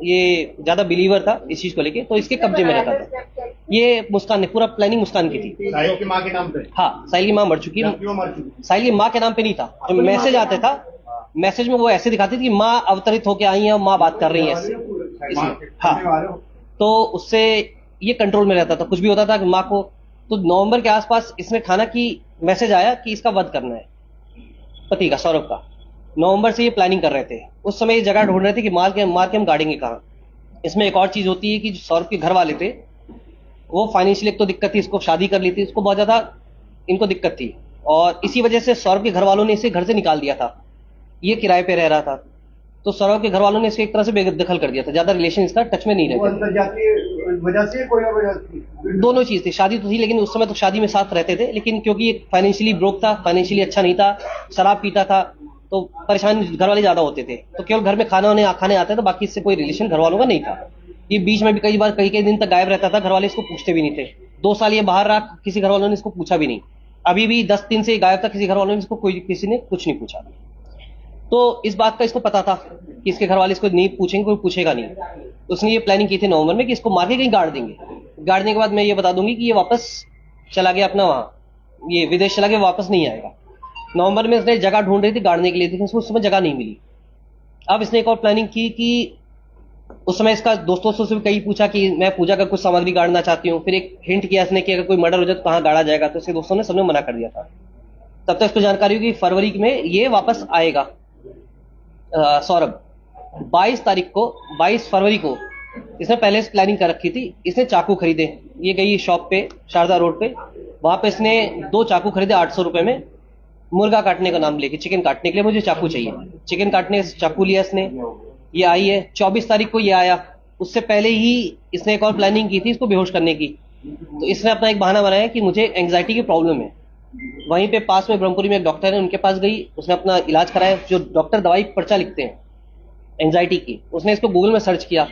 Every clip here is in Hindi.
ये ज्यादा बिलीवर था इस चीज को लेके, तो इसके कब्जे में रहता था। ये मुस्कान ने पूरा प्लानिंग मुस्कान की थी। साहिल की माँ के नाम पे? हाँ, साहिल की माँ मर चुकी है। क्यों मर चुकी? साहिल की माँ के नाम पे नहीं था, जो मैसेज आता था, मैसेज में वो ऐसे दिखाती थी कि माँ अवतरित होके आई है, माँ बात कर रही है इससे, इसमें। हाँ, तो उससे ये कंट्रोल में रहता था, कुछ भी होता था कि माँ को। तो नवंबर के आसपास इसने ठाना कि मैसेज आया कि इसका वध करना है, पति का, सौरभ का। नवंबर से ये प्लानिंग कर रहे थे। उस समय ये जगह ढूंढ रहे थे कि मार के हम गाड़ेंगे कहाँ। इसमें एक और चीज होती है कि जो सौरभ के घर वाले थे, वो फाइनेंशियली एक तो दिक्कत थी, इसको शादी कर ली थी, इसको बहुत ज्यादा इनको दिक्कत थी, और इसी वजह से सौरभ के घर वालों ने इसे घर से निकाल दिया था। ये किराए पे रह रहा था, तो सौरभ के घर वालों ने इसे एक तरह से बेदखल कर दिया था, ज्यादा रिलेशन इसका टच में नहीं रहते। वजह से कोई और वजह थी? दोनों चीज थी, शादी तो थी, लेकिन उस समय तो शादी में साथ रहते थे, लेकिन क्योंकि ये फाइनेंशियली ब्रोक था, फाइनेंशियली अच्छा नहीं था, शराब पीता था, तो परेशान घर वाले ज्यादा होते थे, तो केवल घर में खाने आते थे, बाकी इससे कोई रिलेशन घर वालों का नहीं था। ये बीच में भी कई बार कई कई दिन तक गायब रहता था, घर वाले इसको पूछते भी नहीं थे। 2 साल ये बाहर रहा, किसी घर वालों ने इसको पूछा भी नहीं। अभी भी 10 दिन से गायब था, किसी घर वालों ने इसको किसी ने कुछ नहीं पूछा। तो इस बात का इसको पता था कि इसके घर वाले इसको नहीं पूछेंगे, कोई पूछेगा नहीं। उसने ये प्लानिंग की थी नवंबर में कि इसको मार के कहीं गाड़ देंगे। गाड़ने के बाद मैं ये बता दूंगी कि ये वापस चला गया अपना वहां, ये विदेश चला गया, वापस नहीं आएगा। नवंबर में इसने जगह ढूंढ रही थी गाड़ने के लिए, लेकिन उस समय जगह नहीं मिली। अब इसने एक और प्लानिंग की कि उस समय इसका दोस्तों से भी कई पूछा कि मैं पूजा का कुछ सामग्री गाड़ना चाहती हूँ। फिर एक हिंट किया इसने कि अगर कोई मर्डर हो जाए तो कहाँ गाड़ा जाएगा, तो इसके दोस्तों ने सबने मना कर दिया था। तब तक इसको जानकारी हुई कि फरवरी में ये वापस आएगा। सौरभ 22 फरवरी को इसने पहले से प्लानिंग कर रखी थी। इसने चाकू खरीदे, ये गई शॉप पे शारदा रोड पे, वहां पे इसने 2 चाकू खरीदे 800 रुपए में, मुर्गा काटने का नाम लेके, चिकन काटने के लिए मुझे चाकू चाहिए, चिकन काटने चाकू लिया इसने। ये आई है 24 तारीख को, ये आया। उससे पहले ही इसने एक और प्लानिंग की थी इसको बेहोश करने की। तो इसने अपना एक बहाना बनाया कि मुझे एंग्जाइटी की प्रॉब्लम है। वहीं पे पास में ब्रह्मपुरी में एक डॉक्टर है, उनके पास गई, उसने अपना इलाज कराया। जो डॉक्टर दवाई पर्चा लिखते हैं एंजाइटी की, उसने इसको गूगल में सर्च किया।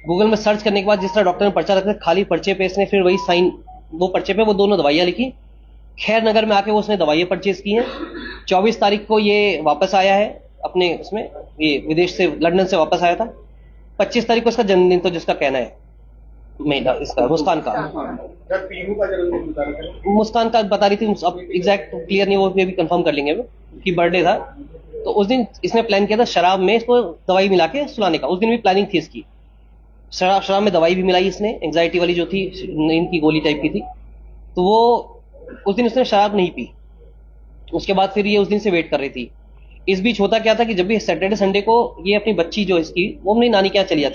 गूगल में सर्च करने के बाद जिस तरह डॉक्टर ने पर्चा रखा, खाली पर्चे पे इसने फिर वही साइन, वो पर्चे पे वो दोनों दवाइयां लिखी। खैर नगर में आके वो उसने दवाइयां परचेज की हैं। 24 तारीख को ये वापस आया है अपने उसमें, ये विदेश से, लंदन से वापस आया था। 25 तारीख को इसका जन्मदिन, तो जिसका कहना है महीना इसका मुस्कान का, पीहू का जन्मदिन बता रहे थे? मुस्कान का बता रही थी, अब एग्जैक्ट क्लियर नहीं, वो भी कंफर्म कर लेंगे कि बर्थडे था। तो उस दिन इसने प्लान किया था शराब में इसको दवाई मिला के सुलाने का। उस दिन भी प्लानिंग थी इसकी, शराब में दवाई भी मिलाई इसने, एंग्जाइटी वाली जो थी, नींद की गोली टाइप की थी। तो वो उस दिन उसने शराब नहीं पी। उसके बाद फिर ये उस दिन से वेट कर रही थी। इस बीच होता क्या था कि जब भी सैटरडे संडे को ये अपनी बच्ची जो इसकी, वो अपनी नानी के यहाँ चली जाती।